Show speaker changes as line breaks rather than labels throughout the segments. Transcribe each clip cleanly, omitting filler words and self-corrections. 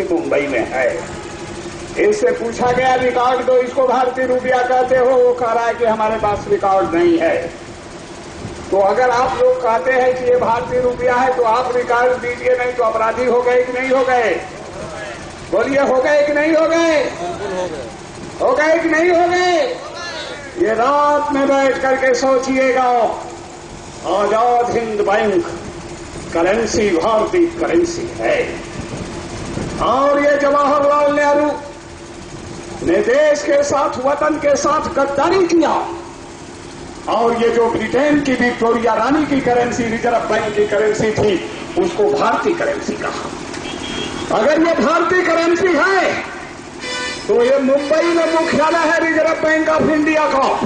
Currency Mumbai में है। इससे पूछा गया रिकॉर्ड दो, इसको भारतीय रुपया कहते हो? वो कह रहा है कि हमारे पास रिकॉर्ड नहीं है। तो अगर आप लोग कहते हैं कि ये भारतीय रुपया है तो आप रिकॉर्ड दीजिए, नहीं तो अपराधी हो गए कि नहीं हो गए? बोलिए, हो गए कि नहीं हो गए? हो गए कि नहीं हो गए? ये रात में बैठ करके सोचिएगा, आजाद हिंद बैंक करेंसी भारतीय करेंसी है। और ये जवाहरलाल नेहरू ने देश के साथ, वतन के साथ गद्दारी किया। और ये जो ब्रिटेन की विक्टोरिया रानी की करेंसी रिजर्व बैंक की करेंसी थी, उसको भारतीय करेंसी कहा। अगर ये भारतीय करेंसी है तो ये मुंबई में मुख्यालय है रिजर्व बैंक ऑफ इंडिया का।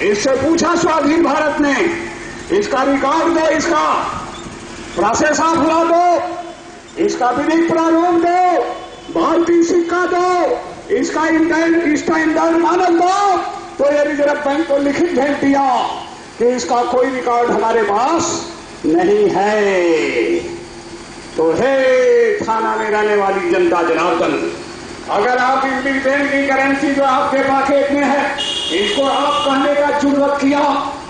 इससे पूछा स्वाधीन भारत ने, इसका रिकॉर्ड दो, इसका प्रोसेस ऑफ लॉ दो, इसका विधिक प्रारूप दो, भारतीय सिक्का दो, इसका स्टैंडर्ड मानक दो। तो ये रिजर्व बैंक को लिखित भेज दिया कि इसका कोई रिकॉर्ड हमारे पास नहीं है। तो हे थाना में रहने वाली जनता जनार्दन, अगर आप इस ब्रिटेन की करेंसी जो आपके पॉकेट में है, इसको आप कहने का जुर्रत किया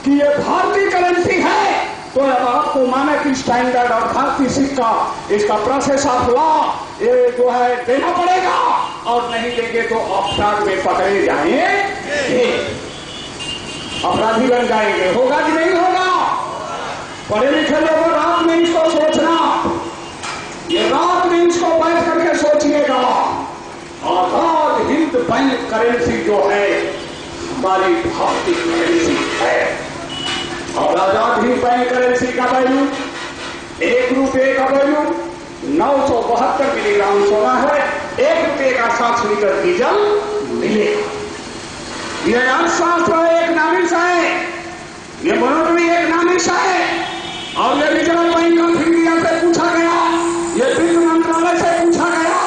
कि ये भारतीय करेंसी है, तो अब आपको मानक स्टैंडर्ड और भारतीय सिक्का, इसका प्रोसेस ऑफ लॉ ये जो है देना पड़ेगा। और नहीं देंगे तो अपराध में पकड़े जाएंगे, अपराधी बन जाएंगे। होगा कि नहीं होगा? पढ़े लिखे लोगों रात में इसको सोचना, ये रात में इसको बैठ करके सोचिएगा। आजाद हिंद बैंक करेंसी जो है हमारी भारतीय करेंसी है। और आजाद हिंद बैंक करेंसी का वैल्यू, 1 रुपये का वैल्यू 972 मिलीग्राम सोना है, 1 रुपये का 7 लीटर डीजल मिलेगा। यह अर्थशास्त्र एक नामिश है, ये मॉनेटरी एक नामिश है। और ये रिजर्व बैंक ऑफ इंडिया से पूछा गया, ये वित्त मंत्रालय से पूछा गया,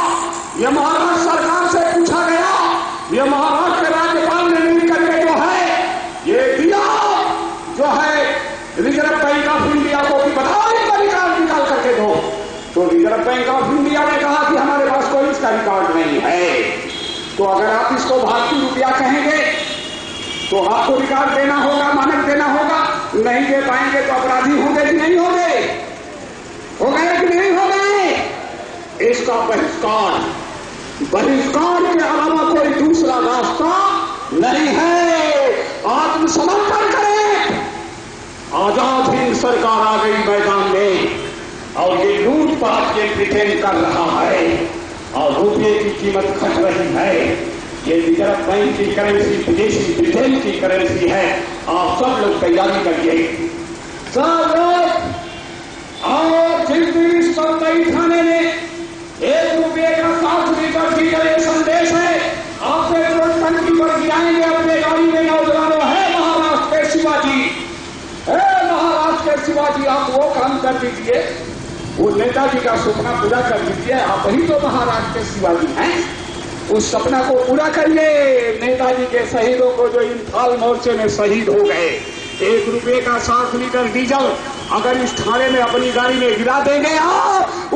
ये महाराष्ट्र सरकार से पूछा गया, ये महाराष्ट्र के राज्यपाल ने मिल करके जो है ये दिया, जो है रिजर्व बैंक ऑफ इंडिया को कि बताओ इसका रिकॉर्ड निकाल करके दो। तो रिजर्व बैंक ऑफ इंडिया ने कहा कि हमारे पास कोई इसका रिकॉर्ड नहीं है। तो अगर आप इसको भारतीय रुपया कहेंगे तो आपको रिकॉर्ड देना होगा, मानक देना होगा। नहीं दे पाएंगे तो अपराधी होंगे कि नहीं होंगे? हो गए कि नहीं हो गए? इसका बहिष्कार के अलावा कोई दूसरा रास्ता नहीं है। आत्मसमर्पण करें। आजाद हिंद सरकार आ गई मैदान में और ये लूटपाट के ब्रिटेन कर रहा है और रुपये की कीमत घट रही है। ये रिजर्व बैंक की करेंसी विदेशी ब्रिटेन की करेंसी है। आप सब लोग तैयारी करिए, सब लोग। और जिस दिन इस सरकारी थाने में 1 रुपये का 7 लीटर डीजल ये संदेश है, आप पेट्रोल टंकी पर गिराएंगे अपने गाड़ी में नौजवानों। है महाराष्ट्र के शिवाजी, है महाराष्ट्र के शिवाजी, आप वो काम कर दीजिए, वो नेताजी का सपना पूरा कर दीजिए। आप ही तो महाराष्ट्र के शिवाजी हैं। उस सपना को पूरा करिए। नेताजी के शहीदों को जो इंफाल मोर्चे में शहीद हो गए, 1 रुपये का 7 लीटर डीजल अगर इस थाने में अपनी गाड़ी में गिरा देंगे,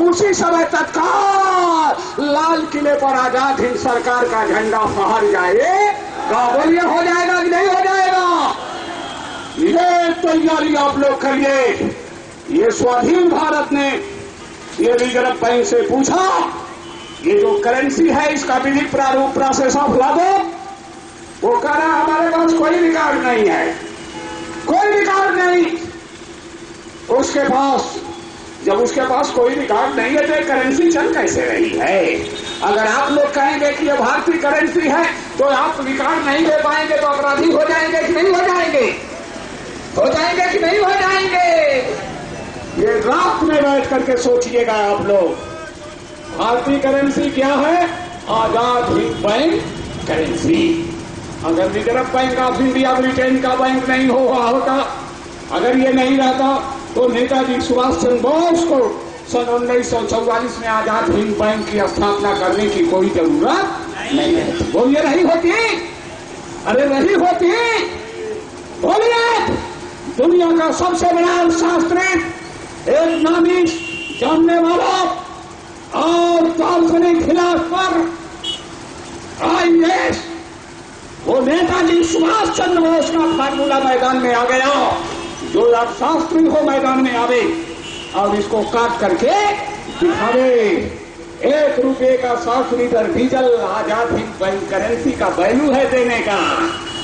उसी समय तत्काल लाल किले पर आजाद हिंद सरकार का झंडा फहर जाएगा। बोलिए, हो जाएगा कि नहीं हो जाएगा? ये तैयारी आप लोग करिए। ये स्वाधीन भारत ने ये रिजर्व बैंक से पूछा, ये जो करेंसी है इसका विधिक प्रारूप प्रोसेस ऑफ लॉ दो। वो कह रहा हमारे पास कोई रिकॉर्ड नहीं है, कोई रिकॉर्ड नहीं। उसके पास, जब उसके पास कोई रिकॉर्ड नहीं है तो ये करेंसी चल कैसे रही है? अगर आप लोग कहेंगे कि ये भारतीय करेंसी है तो आप रिकॉर्ड नहीं दे पाएंगे तो अपराधी हो जाएंगे कि नहीं हो जाएंगे? हो जाएंगे कि नहीं हो जाएंगे? ये रात में बैठ करके सोचिएगा आप लोग। भारतीय करेंसी क्या है? Azad Hind bank currency. अगर reserve bank of India Britain का बैंक नहीं हुआ होता, अगर ये नहीं रहता तो नेताजी सुभाष चंद्र बोस को सन 1944 में आजाद हिंद बैंक की स्थापना करने की कोई जरूरत नहीं है। बोलिए, नहीं होती? अरे नहीं होती। बोलिए, दुनिया का सबसे बड़ा शास्त्री, एक नामी जानने वाला और दार्शनिक खिलाफ पर देश वो नेताजी सुभाष चंद्र बोस का फार्मूला मैदान में आ गया, जो अर्थशास्त्री हो मैदान में आवे और इसको काट करके दिखावे। 1 रुपये का 60 litre diesel Azad Hind bank currency का वैल्यू है देने का,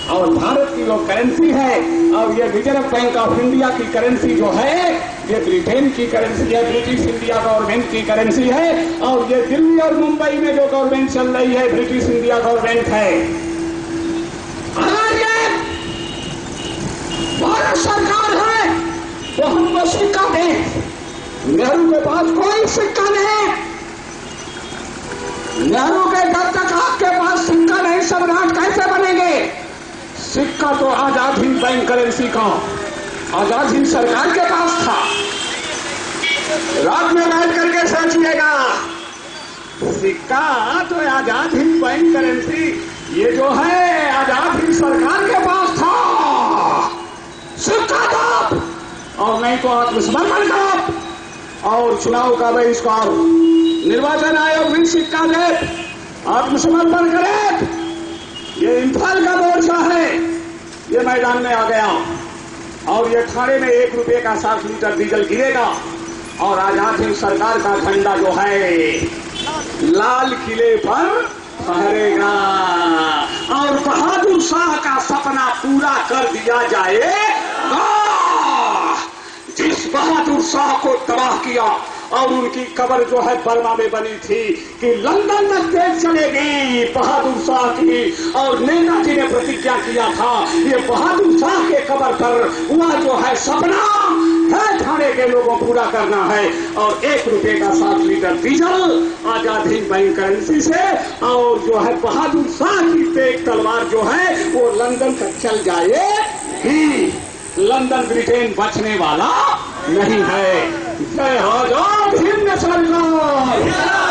और भारत की जो करेंसी है और ये रिजर्व बैंक ऑफ इंडिया की करेंसी जो है ये ब्रिटेन की करेंसी है, ब्रिटिश इंडिया गवर्नमेंट की करेंसी है, और ये दिल्ली और मुंबई में जो गवर्नमेंट चल रही है ब्रिटिश इंडिया गवर्नमेंट है। भारत सरकार है तो हमको सिक्का दे। नेहरू के पास कोई सिक्का नहीं, नेहरू के जब तक आपके पास सिक्का नहीं सम्राट कैसे बनेंगे? सिक्का तो आजाद हिंद बैंक करेंसी का आजाद हिंद सरकार के पास था। रात में बैठ करके सोचिएगा, सिक्का तो आजाद हिंद बैंक करेंसी ये जो है आजाद हिंद सरकार के पास था। सिक्का दो और नहीं तो आत्मसमर्पण करो और चुनाव का बहिष्कार। निर्वाचन आयोग भी सिक्का दे, आत्मसमर्पण करे। ये इंफाल का मोर्चा है, ये मैदान में आ गया और ये खाड़े में 1 रुपये का 60 लीटर डीजल गिरेगा और आजाद हिंद सरकार का झंडा जो है लाल किले पर फहरेगा और बहादुर शाह का सपना पूरा कर दिया जाएगा। जिस बहादुर शाह को तबाह किया और उनकी कब्र जो है बर्मा में बनी थी कि लंदन तक ट्रेन चलेगी बहादुर शाह की, और नेताजी ने प्रतिज्ञा किया था ये बहादुर शाह के कब्र पर हुआ जो है सपना है थाने के लोगों पूरा करना है। और 1 रुपये का 60 litre diesel Azad Hind bank currency से, और जो है बहादुर शाह की तेज तलवार जो है वो लंदन तक चल जाएगी। लंदन ब्रिटेन बचने वाला नहीं है। जय आजाद हिंद सरकार।